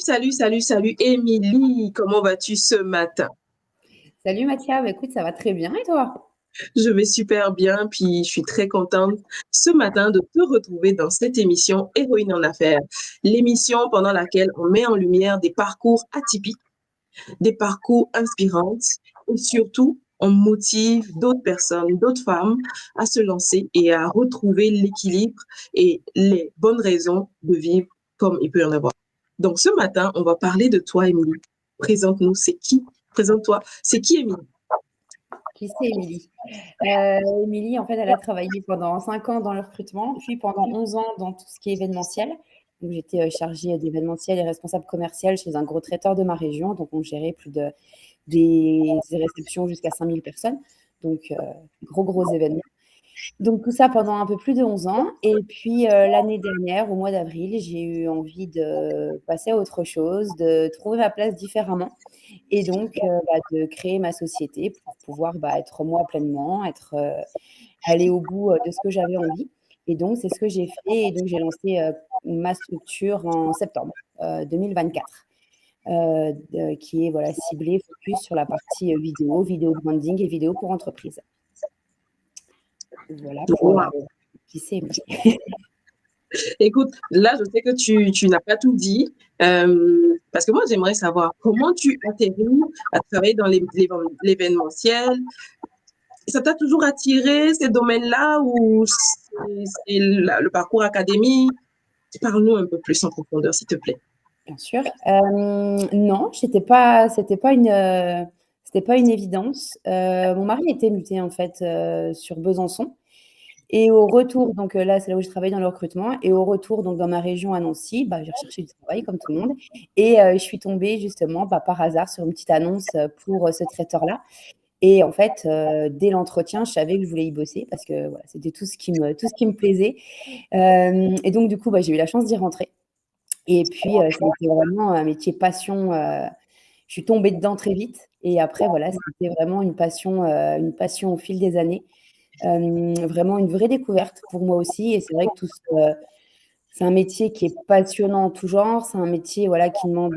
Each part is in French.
Salut, Émilie. Comment vas-tu ce matin? Salut Mathia, écoute, ça va très bien et toi? Je vais super bien, puis je suis très contente ce matin de te retrouver dans cette émission Héroïne en affaires, l'émission pendant laquelle on met en lumière des parcours atypiques, des parcours inspirants et surtout on motive d'autres personnes, d'autres femmes à se lancer et à retrouver l'équilibre et les bonnes raisons de vivre comme il peut y en avoir. Donc ce matin, on va parler de toi, Émilie. Présente-nous, c'est qui? Présente-toi, c'est qui Émilie? Qui c'est Émilie? Émilie, en fait, elle a travaillé pendant 5 ans dans le recrutement, puis pendant 11 ans dans tout ce qui est événementiel. Donc, j'étais chargée d'événementiel et responsable commercial chez un gros traiteur de ma région. Donc, on gérait des réceptions jusqu'à 5000 personnes. Donc, gros événements. Donc tout ça pendant un peu plus de 11 ans et puis, l'année dernière, au mois d'avril, j'ai eu envie de passer à autre chose, de trouver ma place différemment et donc de créer ma société pour pouvoir, être moi pleinement, aller au bout, de ce que j'avais envie et donc c'est ce que j'ai fait et donc j'ai lancé, ma structure en septembre, 2024, qui est voilà ciblée focus sur la partie, vidéo branding et vidéo pour entreprise. Voilà pour, Wow. qui c'est Émilie. Écoute, là, je sais que tu n'as pas tout dit, parce que moi, j'aimerais savoir comment tu atterris à travailler dans l'événementiel. Ça t'a toujours attiré ces domaines-là ou c'est le parcours académique? Parle-nous un peu plus en profondeur, s'il te plaît. Bien sûr. Non, c'était pas une évidence. Mon mari était muté en fait, sur Besançon et au retour donc là, c'est là où je travaille dans le recrutement et au retour donc dans ma région à Nancy, j'ai recherché du travail comme tout le monde et je suis tombée justement, par hasard sur une petite annonce, pour, ce traiteur-là et en fait, dès l'entretien, je savais que je voulais y bosser parce que voilà, c'était tout ce qui me plaisait. Hem Et donc du coup, j'ai eu la chance d'y rentrer. Et puis, c'était vraiment un métier passion, je suis tombée dedans très vite et après voilà, c'était vraiment une passion au fil des années. Vraiment une vraie découverte pour moi aussi et c'est vrai que c'est un métier qui est passionnant en tout genre. C'est un métier, voilà, qui demande,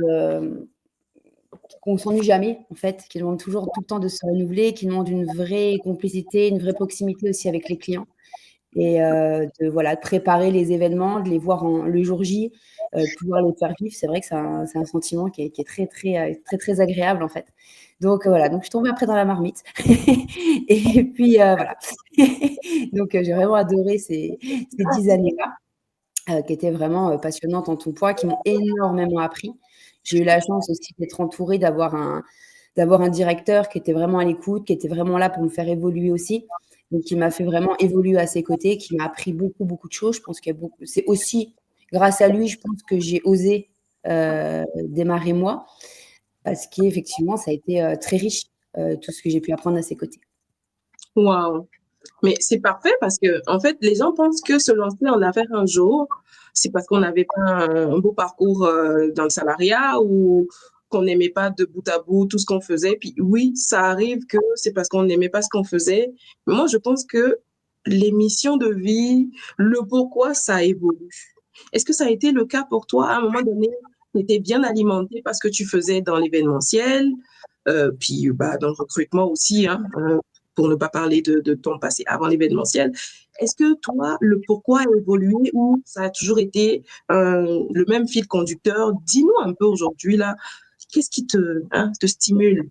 qu'on s'ennuie jamais en fait, qui demande toujours tout le temps de se renouveler, qui demande une vraie complicité, une vraie proximité aussi avec les clients et de voilà, de préparer les événements, de les voir le jour J, de pouvoir les faire vivre. C'est vrai que c'est un sentiment qui est très agréable, en fait. Donc voilà, donc je suis tombée après dans la marmite et puis, voilà. Donc j'ai vraiment adoré ces 10 années-là, qui étaient vraiment, passionnantes en tout point, qui m'ont énormément appris. J'ai eu la chance aussi d'être entourée, d'avoir un directeur qui était vraiment à l'écoute, qui était vraiment là pour me faire évoluer aussi. Donc qui m'a fait vraiment évoluer à ses côtés, qui m'a appris beaucoup de choses. Je pense qu'il y a beaucoup c'est aussi grâce à lui, je pense que j'ai osé, démarrer moi, parce qu'effectivement ça a été, très riche, tout ce que j'ai pu apprendre à ses côtés. Wow. Mais c'est parfait parce que, en fait, les gens pensent que se lancer en affaires un jour, c'est parce qu'on n'avait pas un beau parcours dans le salariat ou qu'on n'aimait pas de bout à bout tout ce qu'on faisait. Puis oui, ça arrive que c'est parce qu'on n'aimait pas ce qu'on faisait. Mais moi, je pense que les missions de vie, le pourquoi, ça évolue. Est-ce que ça a été le cas pour toi à un moment donné? Tu étais bien alimenté parce que tu faisais dans l'événementiel, puis dans le recrutement aussi, hein, pour ne pas parler de ton passé avant l'événementiel. Est-ce que toi, le pourquoi a évolué ou ça a toujours été le même fil conducteur? Dis-nous un peu aujourd'hui, là, qu'est-ce qui te stimule?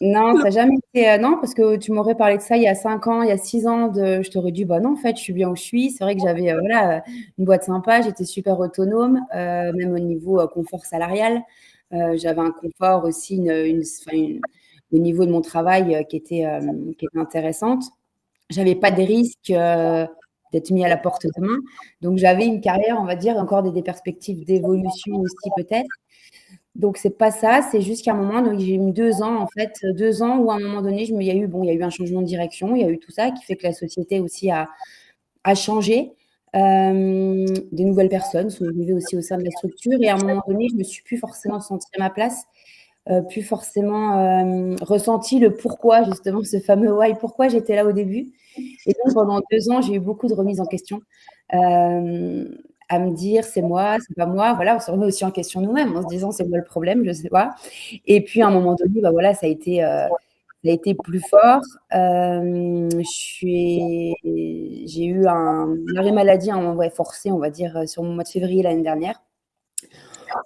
Non, ça a jamais été, non, parce que tu m'aurais parlé de ça il y a 5 ans, il y a 6 ans, je t'aurais dit: «Bah non, en fait, je suis bien où je suis». C'est vrai que j'avais, voilà, une boîte sympa, j'étais super autonome, même au niveau, confort salarial. J'avais un confort aussi, au niveau de mon travail, qui était intéressante. J'avais pas des risques, d'être mis à la porte demain. Donc j'avais une carrière, on va dire, encore des perspectives d'évolution aussi peut-être. Donc c'est pas ça, c'est juste qu'à un moment, donc j'ai mis 2 ans en fait, 2 ans où à un moment donné, il y a eu un changement de direction, il y a eu tout ça qui fait que la société aussi a changé. Des nouvelles personnes sont arrivées aussi au sein de la structure et à un moment donné, je me suis plus forcément sentie à ma place, plus forcément, ressenti le pourquoi justement, ce fameux why, pourquoi j'étais là au début et donc pendant 2 ans, j'ai eu beaucoup de remises en question, hem, à me dire: «C'est moi, c'est pas moi». Voilà, on se remet aussi en question nous-mêmes en se disant: «C'est moi le problème, je sais pas». Et puis à un moment donné, bah, voilà, ça a été plus fort. J'ai eu un arrêt maladie, ouais, forcé, on va dire, sur mon mois de février l'année dernière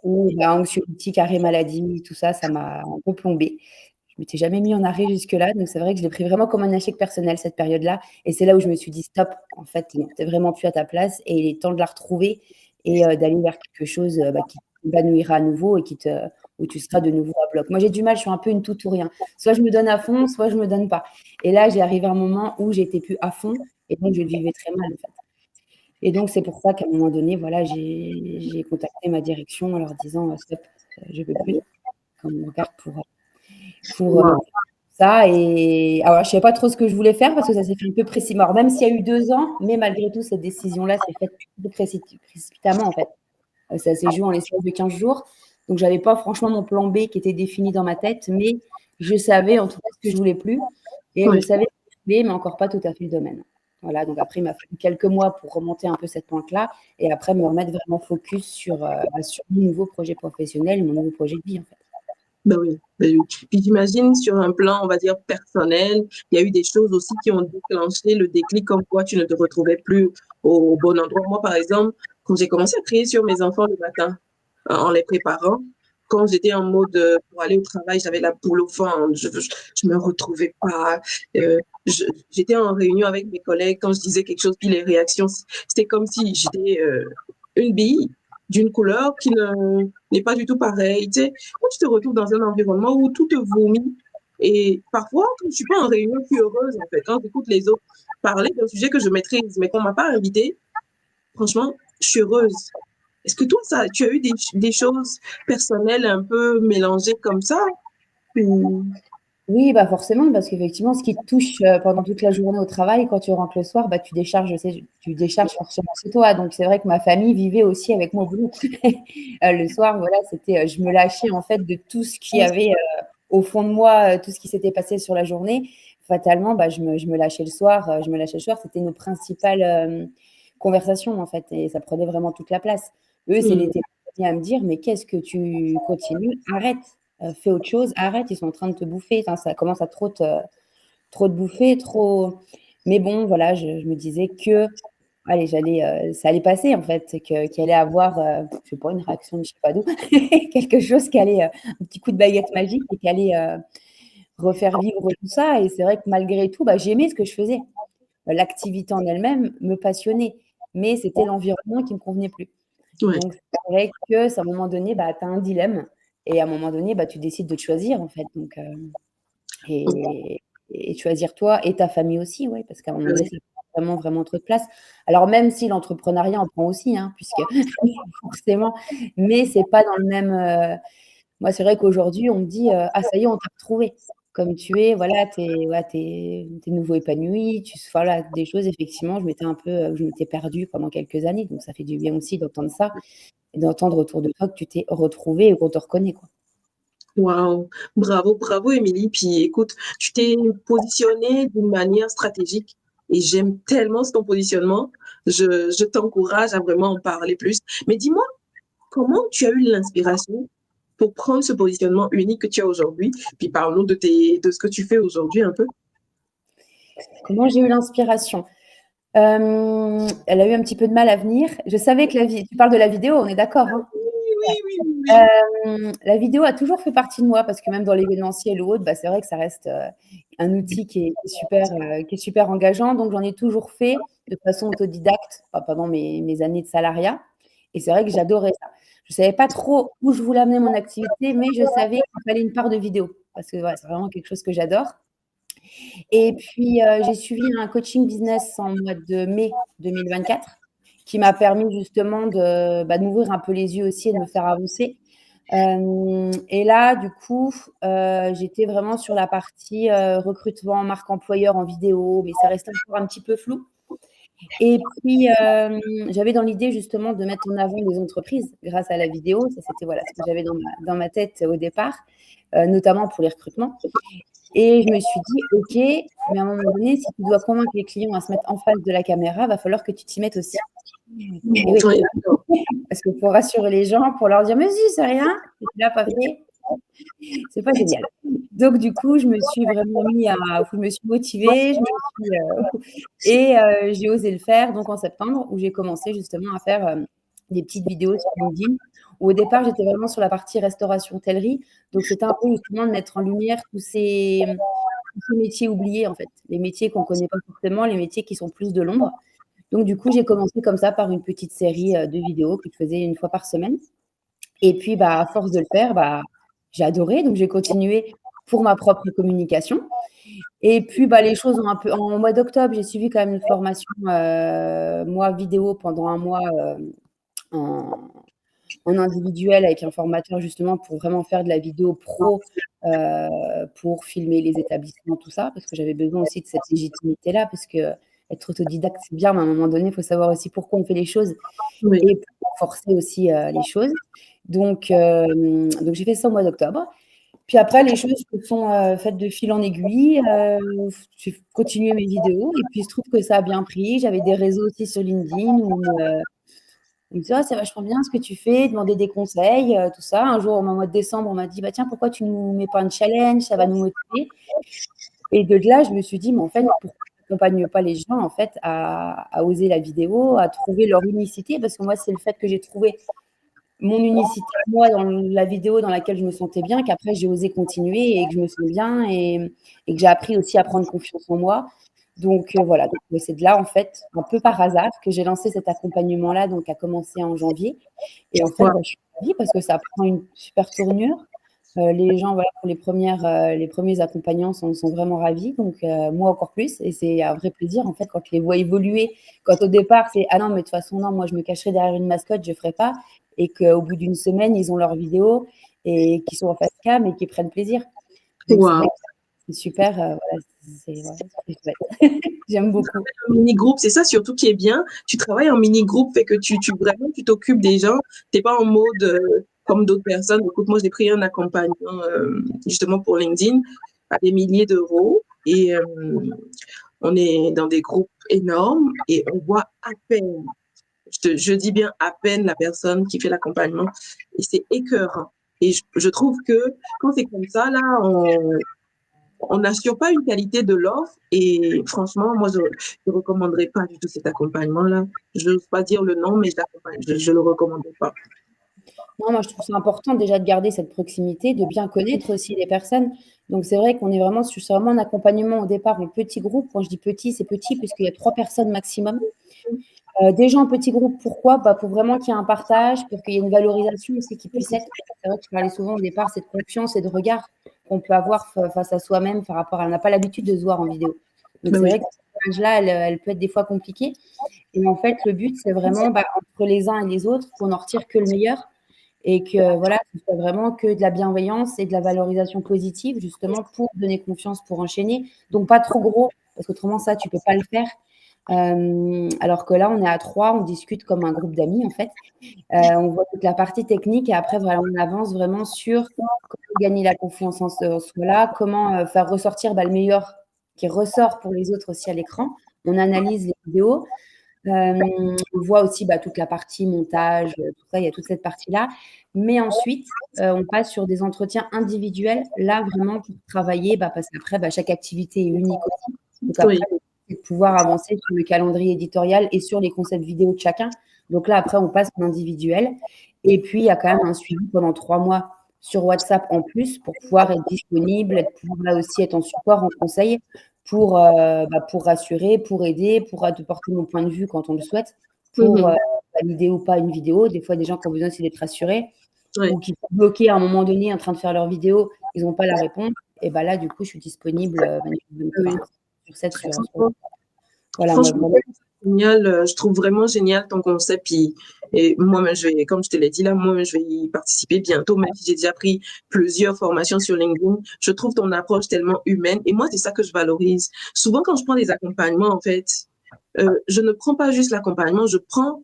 où, bah, anxiolytiques, arrêt maladie, tout ça, ça m'a un peu plombée. Je m'étais jamais mis en arrêt jusque-là, donc c'est vrai que je l'ai pris vraiment comme un échec personnel, cette période-là, et c'est là où je me suis dit: «Stop, en fait, non, tu es vraiment plus à ta place et il est temps de la retrouver et d'aller vers quelque chose, bah, qui t'épanouira à nouveau et où tu seras de nouveau à bloc». Moi, j'ai du mal, je suis un peu une tout ou rien. Soit je me donne à fond, soit je me donne pas, et là, j'ai arrivé à un moment où j'étais plus à fond et donc je le vivais très mal, en fait. Et donc c'est pour ça qu'à un moment donné, voilà, j'ai contacté ma direction en leur disant: «Stop, je veux plus qu'on me regarde pour, Wow. ça». Et alors je savais pas trop ce que je voulais faire parce que ça s'est fait un peu alors même s'il y a eu 2 ans, mais malgré tout cette décision-là s'est faite un peu précipitamment, en fait. Ça s'est joué en l'espace de 15 jours, donc j'avais pas franchement mon plan B qui était défini dans ma tête, mais je savais en tout cas ce que je voulais plus, et je Oui. savais ce que je voulais, mais encore pas tout à fait le domaine. Voilà, donc après il m'a fallu quelques mois pour remonter un peu cette pente-là et après me remettre vraiment focus sur mon nouveau projet professionnel, mon nouveau projet de vie, en fait. Ben oui, ben oui. Puis j'imagine sur un plan, on va dire, personnel, il y a eu des choses aussi qui ont déclenché le déclic comme quoi tu ne te retrouvais plus au bon endroit. Moi, par exemple, quand j'ai commencé à crier sur mes enfants le matin, en les préparant, quand j'étais en mode pour aller au travail, j'avais la boule au ventre, je me retrouvais pas. J'étais en réunion avec mes collègues, quand je disais quelque chose, puis les réactions, c'était comme si j'étais une bille d'une couleur qui n'est pas du tout pareille. Tu sais, quand tu te retrouves dans un environnement où tout te vomit, et parfois, quand je suis pas en réunion, je suis heureuse, en fait, quand j'écoute les autres parler d'un sujet que je maîtrise, mais qu'on m'a pas invité, franchement, je suis heureuse. Est-ce que toi, tu as eu des choses personnelles un peu mélangées comme ça? Ou- Oui, bah, forcément, parce qu'effectivement, ce qui te touche, pendant toute la journée au travail, quand tu rentres le soir, bah, tu décharges forcément chez toi. Donc c'est vrai que ma famille vivait aussi avec moi au boulot. Le soir, voilà, c'était, je me lâchais, en fait, de tout ce qu'il y avait, au fond de moi, tout ce qui s'était passé sur la journée. Fatalement, bah, je me lâchais le soir, C'était nos principales, conversations, en fait, et ça prenait vraiment toute la place. Eux, c'est Hmm. l'été à me dire: «Mais qu'est-ce que tu continues? Arrête, fais autre chose, arrête, ils sont en train de te bouffer». Enfin, ça commence à trop te bouffer, trop. Mais bon, voilà, je me disais que, allez, ça allait passer, en fait, qu'il allait avoir, je sais pas, une réaction de je sais pas d'où, quelque chose qui allait, un petit coup de baguette magique et qui allait, refaire vivre tout ça. Et c'est vrai que malgré tout, bah, j'aimais ce que je faisais. L'activité en elle-même me passionnait, mais c'était l'environnement qui me convenait plus. Ouais. Donc c'est vrai que c'est à un moment donné, bah, tu as un dilemme et à un moment donné, bah, tu décides de te choisir, en fait, donc et et choisir toi et ta famille aussi, ouais, parce qu'à un moment donné, ça prend vraiment, vraiment trop de place. Alors même si l'entrepreneuriat en prend aussi, hein, puisque forcément, mais c'est pas dans le même, moi, c'est vrai qu'aujourd'hui, on me dit, «Ah ça y est, on t'a retrouvé. Comme tu es, voilà, tu es nouveau épanoui». Voilà, des choses effectivement, je m'étais perdue pendant quelques années, donc ça fait du bien aussi d'entendre ça et d'entendre autour de toi que tu t'es retrouvée et qu'on te reconnaît, quoi. Waouh, bravo, bravo Émilie. Puis écoute, tu t'es positionnée d'une manière stratégique et j'aime tellement ton positionnement. Je t'encourage à vraiment en parler plus. Mais dis-moi, comment tu as eu l'inspiration pour prendre ce positionnement unique que tu as aujourd'hui? Puis parlons de ce que tu fais aujourd'hui un peu. Comment j'ai eu l'inspiration? Elle a eu un petit peu de mal à venir. Je savais que tu parles de la vidéo, on est d'accord, hein? Oui, Ouais. oui, oui, oui, oui. La vidéo a toujours fait partie de moi parce que même dans l'événementiel ou autre, bah, c'est vrai que ça reste, un outil qui est super engageant, donc j'en ai toujours fait de façon autodidacte, pendant mes années de salariat, et c'est vrai que j'adorais ça. Je savais pas trop où je voulais amener mon activité, mais je savais qu'il fallait une part de vidéo parce que, voilà, c'est vraiment quelque chose que j'adore. Et puis, j'ai suivi un coaching business en mois de mai 2024 qui m'a permis justement de m'ouvrir un peu les yeux aussi et de me faire avancer. Et là, du coup, j'étais vraiment sur la partie, recrutement, marque employeur en vidéo, mais ça restait encore un petit peu flou. Et puis, j'avais dans l'idée justement de mettre en avant les entreprises grâce à la vidéo. Ça, c'était, voilà, ce que j'avais dans ma tête au départ, notamment pour les recrutements. Et je me suis dit: «OK, mais à un moment donné, si tu dois convaincre les clients à se mettre en face de la caméra, va falloir que tu t'y mettes aussi». Et oui, Oui, d'accord. parce que pour rassurer les gens, pour leur dire: «Mais si, c'est rien, et tu l'as pas fait», c'est pas génial. Donc du coup, je me suis vraiment mis à je me suis motivée, je me suis, j'ai osé le faire donc en septembre où j'ai commencé justement à faire, des petites vidéos sur LinkedIn, où au départ, j'étais vraiment sur la partie restauration hôtellerie. Donc c'était un peu justement de mettre en lumière tous ces métiers oubliés en fait, les métiers qu'on connaît pas forcément, les métiers qui sont plus de l'ombre. Donc du coup, j'ai commencé comme ça par une petite série, de vidéos que je faisais une fois par semaine et puis, bah, à force de le faire, bah, j'ai adoré donc j'ai continué pour ma propre communication et puis, bah, les choses ont un peu en mois d'octobre, j'ai suivi quand même une formation, moi vidéo pendant 1 mois, en en individuel avec un formateur justement pour vraiment faire de la vidéo pro, pour filmer les établissements, tout ça, parce que j'avais besoin aussi de cette légitimité-là, parce qu'être autodidacte, c'est bien, mais à un moment donné, il faut savoir aussi pourquoi on fait les choses Oui. et pour forcer aussi, les choses. Donc j'ai fait ça au mois d'octobre. Puis après, les choses se sont, faites de fil en aiguille, j'ai continué mes vidéos et puis il se trouve que ça a bien pris. J'avais des réseaux aussi sur LinkedIn où ils me disaient: «Ah, c'est vachement bien ce que tu fais», demandaient des conseils, tout ça. Un jour, au mois de décembre, on m'a dit: «Bah, tiens, pourquoi tu nous mets pas un challenge? Ça va nous motiver» et de là, je me suis dit: «Mais en fait, pourquoi on n'accompagne pas les gens, en fait, à oser la vidéo, à trouver leur unicité?» parce que moi, c'est le fait que j'ai trouvé mon unicité à moi dans la vidéo dans laquelle je me sentais bien, qu'après j'ai osé continuer et que je me sens bien et que j'ai appris aussi à prendre confiance en moi. Donc voilà, donc c'est de là, en fait, un peu par hasard que j'ai lancé cet accompagnement-là, donc qui a commencé en janvier et en fait, Wow. bah, je suis ravie parce que ça prend une super tournure. Les gens, voilà, pour les premiers accompagnants sont vraiment ravis, donc moi encore plus et c'est un vrai plaisir, en fait, quand je les vois évoluer. Quand au départ, c'est: «Ah non, mais de toute façon, non, moi je me cacherai derrière une mascotte, je ferai pas» et qu'au bout d'une semaine, ils ont leurs vidéos et qu'ils sont en face cam et qu'ils prennent plaisir. Donc c'est vrai Wow. que c'est super, voilà, c'est chouette. J'aime beaucoup. Un mini-groupe, c'est ça surtout qui est bien. Tu travailles en mini-groupe, fait que vraiment, tu t'occupes des gens. T'es pas en mode comme d'autres personnes. Écoute, moi, j'ai pris un accompagnement justement pour LinkedIn à des milliers d'euros et on est dans des groupes énormes et on voit à peine, je dis bien à peine la personne qui fait l'accompagnement et c'est écœurant. Et je trouve que quand c'est comme ça, là, on n'assure pas une qualité de l'offre et franchement, moi, je ne recommanderais pas du tout cet accompagnement-là. Je n'ose pas dire le nom, mais je le recommanderais pas. Non, moi, je trouve ça important déjà de garder cette proximité, de bien connaître aussi les personnes. Donc c'est vrai qu'on est vraiment c'est vraiment un accompagnement au départ en petit groupe. Quand je dis petit, c'est petit puisqu'il y a 3 personnes maximum. Déjà en petit groupe, pourquoi? Bah, pour vraiment qu'il y ait un partage, pour qu'il y ait une valorisation aussi qui puisse être. C'est vrai que je parlais souvent au départ, cette confiance et de regard qu'on peut avoir face à soi-même par rapport à on n'a pas l'habitude de se voir en vidéo. Donc Mais c'est oui, vrai que cette image-là, elle peut être des fois compliquée. Et en fait, le but, c'est vraiment, bah, entre les uns et les autres, qu'on n'en retire que le meilleur et que voilà, ce soit vraiment que de la bienveillance et de la valorisation positive, justement, pour donner confiance, pour enchaîner. Donc pas trop gros, parce qu'autrement, ça, tu peux pas le faire. Alors que là, on est à 3, on discute comme un groupe d'amis, en fait. On voit toute la partie technique et après, voilà, on avance vraiment sur comment gagner la confiance en soi-là, comment, faire ressortir, bah, le meilleur qui ressort pour les autres aussi à l'écran. On analyse les vidéos, on voit aussi, bah, toute la partie montage, tout ça, il y a toute cette partie-là. Mais ensuite, on passe sur des entretiens individuels, là, vraiment pour travailler, bah, parce qu'après, bah, chaque activité est unique aussi. Donc après, oui. c'est de pouvoir avancer sur le calendrier éditorial et sur les concepts vidéo de chacun. Donc là, après, on passe en individuel et puis il y a quand même un suivi pendant 3 mois sur WhatsApp en plus pour pouvoir être disponible, pouvoir là aussi être en support, en conseil pour rassurer, pour aider, pour te porter mon point de vue quand on le souhaite, pour, Mhm. valider ou pas une vidéo. Des fois, des gens qui ont besoin aussi d'être rassurés Oui. ou qui sont bloqués à un moment donné en train de faire leur vidéo, ils ont pas la réponse et bah, là, du coup, je suis disponible, 24/24, Oui. enfin, sur 7 sur Franchement, voilà, moi, franchement, vraiment c'est génial. Je trouve vraiment génial ton concept. Et moi-même, comme je te l'ai dit là, moi, je vais y participer bientôt, même si j'ai déjà pris plusieurs formations sur LinkedIn. Je trouve ton approche tellement humaine. Et moi, c'est ça que je valorise. Souvent, quand je prends des accompagnements, en fait, je ne prends pas juste l'accompagnement, je prends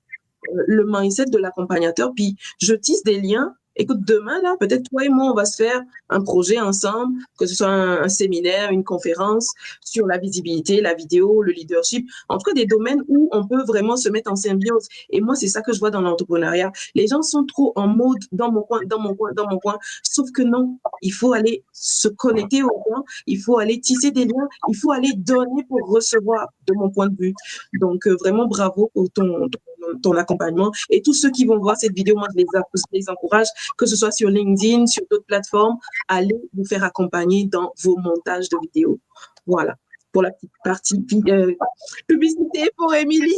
le mindset de l'accompagnateur, puis je tisse des liens écoute, demain, là, peut-être toi et moi, on va se faire un projet ensemble, que ce soit un séminaire, une conférence sur la visibilité, la vidéo, le leadership, en tout cas des domaines où on peut vraiment se mettre en symbiose. Et moi, c'est ça que je vois dans l'entrepreneuriat. Les gens sont trop en mode dans mon coin, dans mon coin, dans mon coin. Sauf que non, il faut aller se connecter au coin, il faut aller tisser des liens, il faut aller donner pour recevoir, de mon point de vue. Donc, vraiment bravo pour ton accompagnement. Et tous ceux qui vont voir cette vidéo, moi, je les encourage, que ce soit sur LinkedIn, sur d'autres plateformes, allez vous faire accompagner dans vos montages de vidéos. Voilà, pour la petite partie publicité pour Émilie.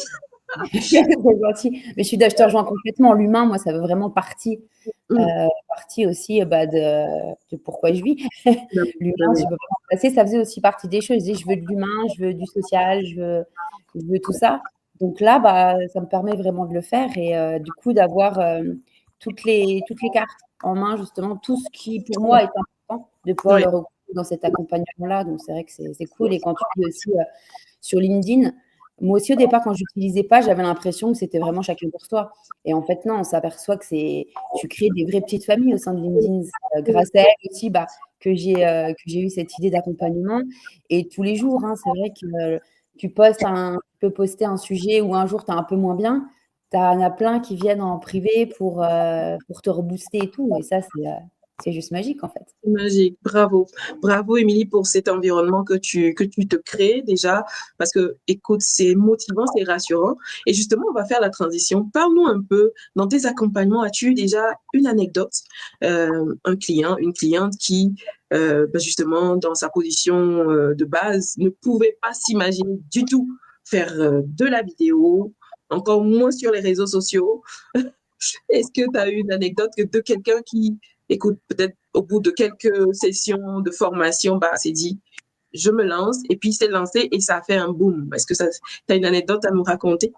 C'est gentil. Mais je te rejoins complètement. L'humain, moi, ça veut vraiment partie aussi de pourquoi je vis. L'humain, je ne peux pas en passer. Ça faisait aussi partie des choses. Je dis, je veux de l'humain, je veux du social, je veux tout ça. Donc là, ça me permet vraiment de le faire et du coup d'avoir toutes les cartes en main, justement, tout ce qui pour moi est important, de pouvoir Oui. le recouper dans cet accompagnement-là. Donc c'est vrai que c'est cool. Et quand tu dis aussi sur LinkedIn, moi aussi au départ, quand je n'utilisais pas, j'avais l'impression que c'était vraiment chacun pour soi. Et en fait, non, on s'aperçoit que tu crées des vraies petites familles au sein de LinkedIn. Grâce à elle aussi, que j'ai eu cette idée d'accompagnement. Et tous les jours, hein, c'est vrai que tu peux poster un sujet où un jour tu es un peu moins bien. Tu en as plein qui viennent en privé pour te rebooster et tout. Et ça, c'est juste magique, en fait. Magique, bravo. Bravo, Émilie, pour cet environnement que tu te crées déjà, parce que, écoute, c'est motivant, c'est rassurant. Et justement, on va faire la transition. Parle-nous un peu, dans tes accompagnements, as-tu déjà une anecdote, un client, une cliente qui, justement, dans sa position de base, ne pouvait pas s'imaginer du tout faire de la vidéo, encore moins sur les réseaux sociaux. Est-ce que tu as eu une anecdote de quelqu'un qui, écoute, peut-être au bout de quelques sessions de formation, s'est dit, je me lance, et puis s'est lancé et ça a fait un boom. Est-ce que tu as une anecdote à nous raconter?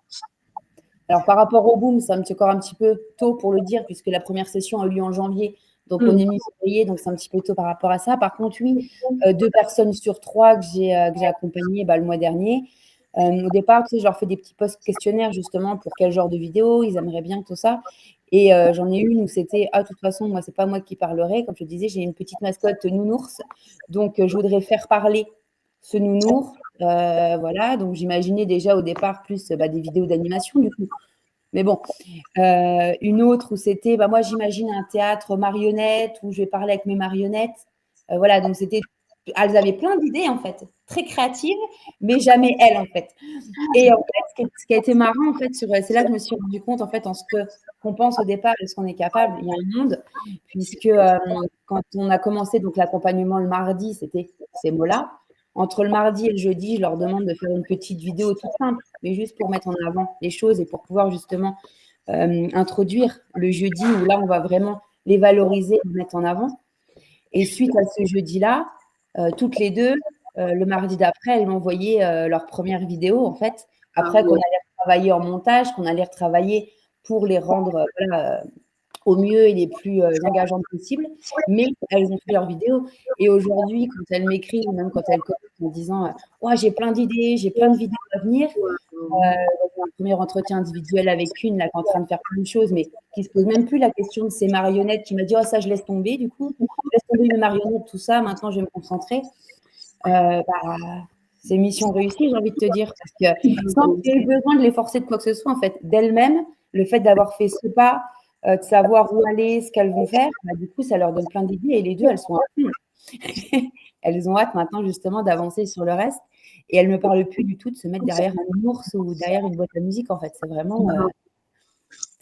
Alors, par rapport au boom, c'est encore un petit peu tôt pour le dire, puisque la première session a eu lieu en janvier. Donc, on est mi-février, donc c'est un petit peu tôt par rapport à ça. Par contre, oui, 2 personnes sur 3 que j'ai accompagnées le mois dernier. Au départ, tu sais, je leur fais des petits posts questionnaires justement pour quel genre de vidéo ils aimeraient bien, tout ça. Et j'en ai une où c'était de toute façon, moi, c'est pas moi qui parlerai. Comme je te disais, j'ai une petite mascotte nounours. Donc, je voudrais faire parler ce nounours. Voilà, donc j'imaginais déjà au départ plus des vidéos d'animation du coup. Mais bon, une autre où c'était, moi j'imagine un théâtre marionnette où je vais parler avec mes marionnettes. Voilà, donc elles avaient plein d'idées en fait, très créatives, mais jamais elles en fait. Et en fait, ce qui a été marrant en fait, c'est là que je me suis rendu compte en fait en ce qu'on pense au départ et ce qu'on est capable. Il y a un monde, puisque quand on a commencé donc l'accompagnement le mardi, c'était ces mots-là. Entre le mardi et le jeudi, je leur demande de faire une petite vidéo toute simple, mais juste pour mettre en avant les choses et pour pouvoir justement introduire le jeudi où là, on va vraiment les valoriser, les mettre en avant. Et suite à ce jeudi-là, toutes les deux, le mardi d'après, elles m'ont envoyé leur première vidéo, en fait, après qu'on allait retravailler en montage, qu'on allait retravailler pour les rendre au mieux et les plus engageantes possibles, mais elles ont fait leur vidéo. Et aujourd'hui, quand elles m'écrivent, ou même quand elles commencent en disant oh, j'ai plein d'idées, j'ai plein de vidéos à venir, un premier entretien individuel avec une, là, qui est en train de faire plein de choses, mais qui ne se pose même plus la question de ces marionnettes, qui m'a dit oh, ça, je laisse tomber, du coup, je laisse tomber mes marionnettes, tout ça, maintenant, je vais me concentrer. C'est mission réussie, j'ai envie de te dire, parce que sans qu'il y ait besoin de les forcer de quoi que ce soit, en fait, d'elles-mêmes, le fait d'avoir fait ce pas, de savoir où aller, ce qu'elles vont faire, du coup, ça leur donne plein d'idées et les deux, elles sont à fond. Elles ont hâte maintenant, justement, d'avancer sur le reste et elles ne me parlent plus du tout de se mettre derrière un ours ou derrière une boîte à musique, en fait. C'est vraiment…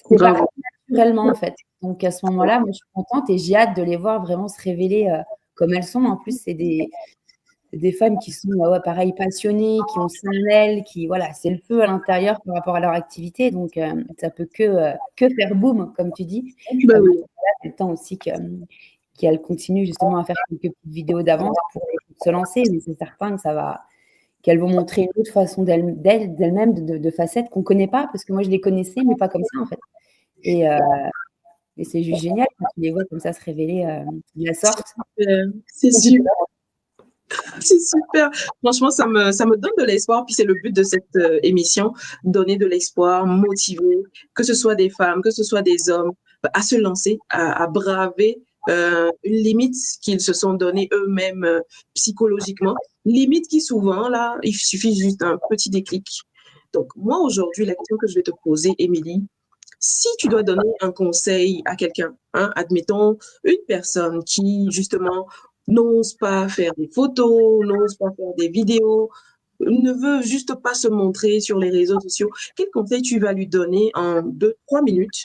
c'est pas naturellement, en fait. Donc, à ce moment-là, moi, je suis contente et j'ai hâte de les voir vraiment se révéler comme elles sont. En plus, c'est des femmes qui sont, pareil, passionnées, qui ont ça en elles, qui, voilà, c'est le feu à l'intérieur par rapport à leur activité. Donc, ça peut que faire boum, comme tu dis. Oui. C'est le temps aussi qu'elles continuent justement à faire quelques petites vidéos d'avance pour se lancer. Mais c'est certain que qu'elles vont montrer une autre façon d'elles-mêmes, de facettes qu'on ne connaît pas, parce que moi, je les connaissais, mais pas comme ça, en fait. Et c'est juste génial quand tu les vois comme ça se révéler de la sorte. C'est super. C'est super. Franchement, ça me donne de l'espoir. Puis c'est le but de cette émission, donner de l'espoir, motiver, que ce soit des femmes, que ce soit des hommes. à se lancer, à braver une limite qu'ils se sont donnée eux-mêmes psychologiquement, limite qui souvent, là, il suffit juste d'un petit déclic. Donc, moi, aujourd'hui, la question que je vais te poser, Émilie, si tu dois donner un conseil à quelqu'un, hein, admettons une personne qui, justement, n'ose pas faire des photos, n'ose pas faire des vidéos, ne veut juste pas se montrer sur les réseaux sociaux, quel conseil tu vas lui donner en 2, 3 minutes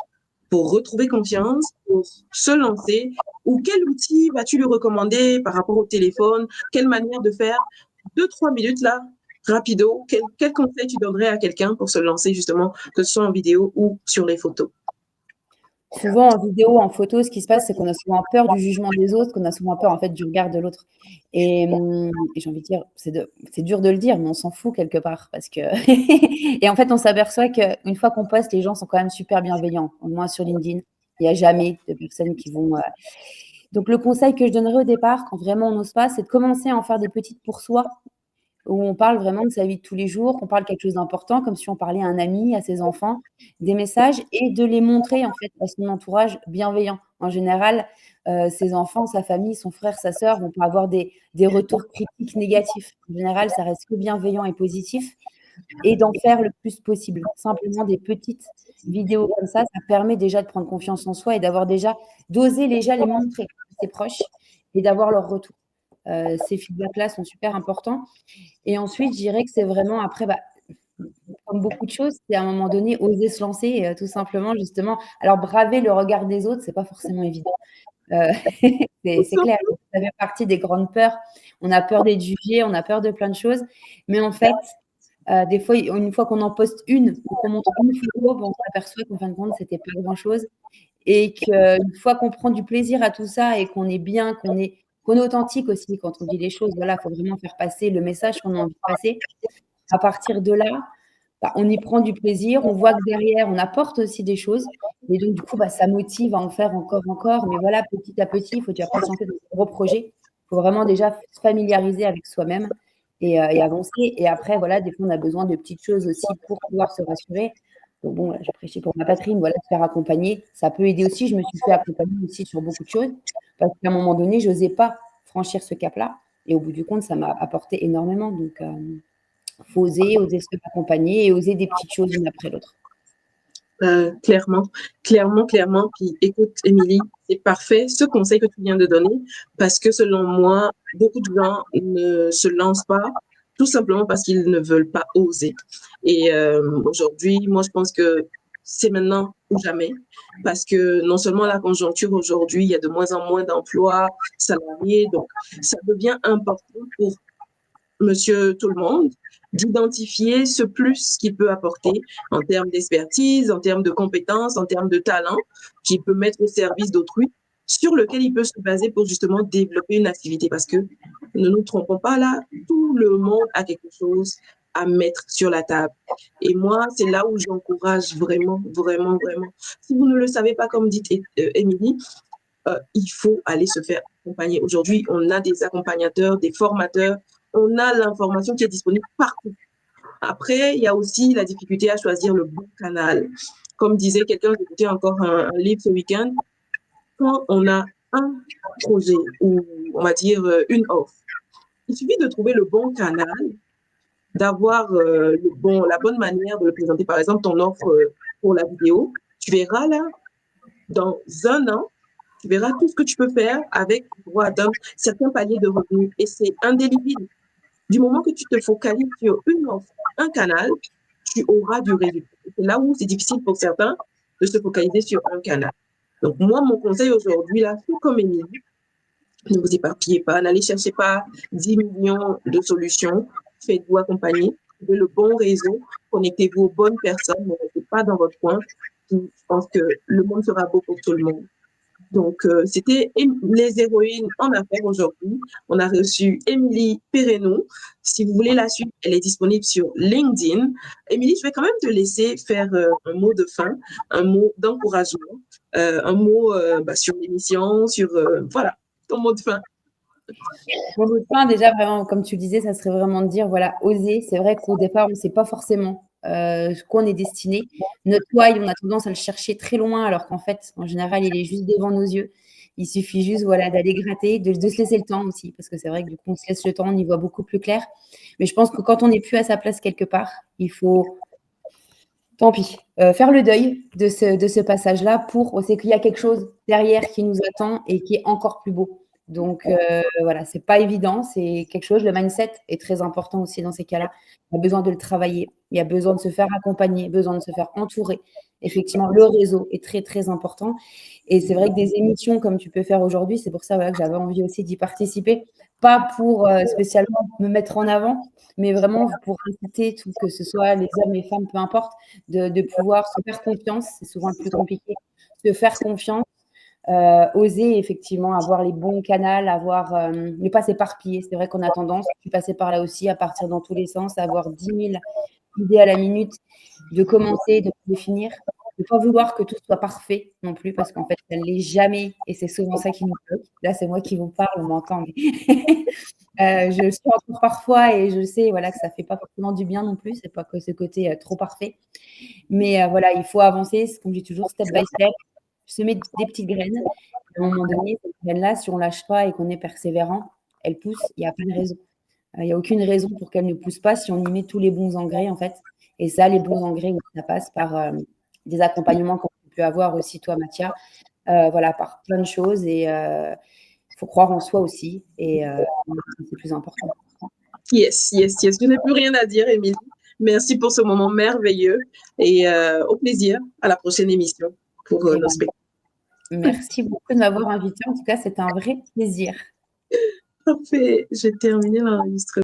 pour retrouver confiance, pour se lancer, ou quel outil vas-tu lui recommander par rapport au téléphone, quelle manière de faire? 2, 3 minutes là, rapido, quel conseil tu donnerais à quelqu'un pour se lancer justement, que ce soit en vidéo ou sur les photos? Souvent en vidéo, en photo, ce qui se passe, c'est qu'on a souvent peur du jugement des autres, qu'on a souvent peur en fait du regard de l'autre. Et j'ai envie de dire, c'est dur de le dire, mais on s'en fout quelque part parce que et en fait, on s'aperçoit qu'une fois qu'on poste, les gens sont quand même super bienveillants. Au moins sur LinkedIn, il n'y a jamais de personnes qui vont. Donc le conseil que je donnerais au départ, quand vraiment on n'ose pas, c'est de commencer à en faire des petites pour soi où on parle vraiment de sa vie de tous les jours, qu'on parle quelque chose d'important, comme si on parlait à un ami, à ses enfants, des messages et de les montrer en fait à son entourage bienveillant. En général, ses enfants, sa famille, son frère, sa sœur vont pas avoir des retours critiques négatifs. En général, ça reste que bienveillant et positif et d'en faire le plus possible. Simplement des petites vidéos comme ça permet déjà de prendre confiance en soi et d'oser déjà les montrer à ses proches et d'avoir leur retour. Ces feedbacks-là sont super importants. Et ensuite, je dirais que c'est vraiment après, comme beaucoup de choses, c'est à un moment donné oser se lancer, tout simplement, justement. Alors, braver le regard des autres, c'est pas forcément évident. Euh, c'est clair, ça fait partie des grandes peurs. On a peur d'être jugé, on a peur de plein de choses. Mais en fait, des fois, une fois qu'on en poste une ou qu'on montre une photo, on s'aperçoit qu'en fin de compte, c'était pas grand-chose. Et qu'une fois qu'on prend du plaisir à tout ça et qu'on est bien, qu'on est authentique aussi quand on dit les choses, voilà, il faut vraiment faire passer le message qu'on a envie de passer. À partir de là, on y prend du plaisir, on voit que derrière, on apporte aussi des choses. Et donc, du coup, ça motive à en faire encore, encore. Mais voilà, petit à petit, il faut déjà patienter dans ce gros projet. Il faut vraiment déjà se familiariser avec soi-même et avancer. Et après, voilà, des fois, on a besoin de petites choses aussi pour pouvoir se rassurer. Donc, bon, là, je prêchais pour ma patrie, mais voilà, se faire accompagner, ça peut aider aussi. Je me suis fait accompagner aussi sur beaucoup de choses parce qu'à un moment donné, je n'osais pas franchir ce cap-là. Et au bout du compte, ça m'a apporté énormément. Donc, faut oser se faire accompagner et oser des petites choses l'une après l'autre. Clairement, clairement, clairement. Puis écoute, Émilie, c'est parfait ce conseil que tu viens de donner parce que selon moi, beaucoup de gens ne se lancent pas tout simplement parce qu'ils ne veulent pas oser. Et aujourd'hui, moi, je pense que c'est maintenant ou jamais parce que non seulement la conjoncture aujourd'hui, il y a de moins en moins d'emplois salariés, donc ça devient important pour monsieur tout le monde d'identifier ce plus qu'il peut apporter en termes d'expertise, en termes de compétences, en termes de talent qu'il peut mettre au service d'autrui, sur lequel il peut se baser pour justement développer une activité. Parce que ne nous trompons pas là, tout le monde a quelque chose à mettre sur la table. Et moi, c'est là où j'encourage vraiment, vraiment, vraiment. Si vous ne le savez pas, comme dit Émilie, il faut aller se faire accompagner. Aujourd'hui, on a des accompagnateurs, des formateurs, on a l'information qui est disponible partout. Après, il y a aussi la difficulté à choisir le bon canal. Comme disait quelqu'un, j'écoutais encore un livre ce week-end, quand on a un projet ou on va dire une offre, il suffit de trouver le bon canal, d'avoir la bonne manière de le présenter. Par exemple, ton offre pour la vidéo, tu verras là, dans un an, tu verras tout ce que tu peux faire avec droit d'un certain palier de revenus. Et c'est indélébile. Du moment que tu te focalises sur une offre, un canal, tu auras du résultat. C'est là où c'est difficile pour certains de se focaliser sur un canal. Donc, moi, mon conseil aujourd'hui, là, tout comme Émilie, ne vous éparpillez pas, n'allez chercher pas 10 millions de solutions, faites-vous accompagner, trouvez le bon réseau, connectez-vous aux bonnes personnes, ne restez pas dans votre coin. Je pense que le monde sera beau pour tout le monde. Donc, c'était les héroïnes en affaires aujourd'hui. On a reçu Émilie Perrenou. Si vous voulez la suite, elle est disponible sur LinkedIn. Émilie, je vais quand même te laisser faire un mot de fin, un mot d'encouragement, un mot sur l'émission, voilà, ton mot de fin. Mon mot de fin, déjà, vraiment, comme tu le disais, ça serait vraiment de dire, voilà, oser. C'est vrai qu'au départ, on ne sait pas forcément quoi on est destiné. Notre why, on a tendance à le chercher très loin, alors qu'en fait, en général, il est juste devant nos yeux. Il suffit juste, voilà, d'aller gratter, de se laisser le temps aussi, parce que c'est vrai que du coup, on se laisse le temps, on y voit beaucoup plus clair. Mais je pense que quand on n'est plus à sa place quelque part, il faut, tant pis, faire le deuil de ce passage-là pour on sait qu'il y a quelque chose derrière qui nous attend et qui est encore plus beau. Donc voilà, c'est pas évident, c'est quelque chose le mindset est très important aussi dans ces cas-là. Il y a besoin de le travailler, il y a besoin de se faire accompagner, besoin de se faire entourer. Effectivement, le réseau est très, très important et c'est vrai que des émissions comme tu peux faire aujourd'hui, c'est pour ça, voilà, que j'avais envie aussi d'y participer. Pas pour, spécialement me mettre en avant, mais vraiment pour inciter tout que ce soit les hommes, les femmes, peu importe, de pouvoir se faire confiance, c'est souvent le plus compliqué, se faire confiance, oser effectivement avoir les bons canaux, avoir, ne pas s'éparpiller. C'est vrai qu'on a tendance, je suis passée par là aussi, à partir dans tous les sens, à avoir 10 000 idées à la minute, de commencer, de définir, de ne pas vouloir que tout soit parfait non plus, parce qu'en fait, ça ne l'est jamais et c'est souvent ça qui nous bloque. Là, c'est moi qui vous parle, on m'entend, mais je suis encore parfois et je sais voilà, que ça ne fait pas forcément du bien non plus, c'est pas que ce côté trop parfait. Mais voilà, il faut avancer, comme je dis toujours, step by step, semer des petites graines. À un moment donné, cette graine-là, si on ne lâche pas et qu'on est persévérant, elle pousse, il n'y a pas de raison. Il n'y a aucune raison pour qu'elle ne pousse pas si on y met tous les bons engrais, en fait. Et ça, les bons engrais, ça passe par des accompagnements qu'on peut avoir aussi, toi, Mathia, voilà, par plein de choses. Et il faut croire en soi aussi. Et c'est le plus important. Yes, yes, yes. Je n'ai plus rien à dire, Émilie. Merci pour ce moment merveilleux et au plaisir à la prochaine émission pour nos spectacles. Merci beaucoup de m'avoir invitée. En tout cas, c'était un vrai plaisir. Parfait, j'ai terminé l'enregistrement.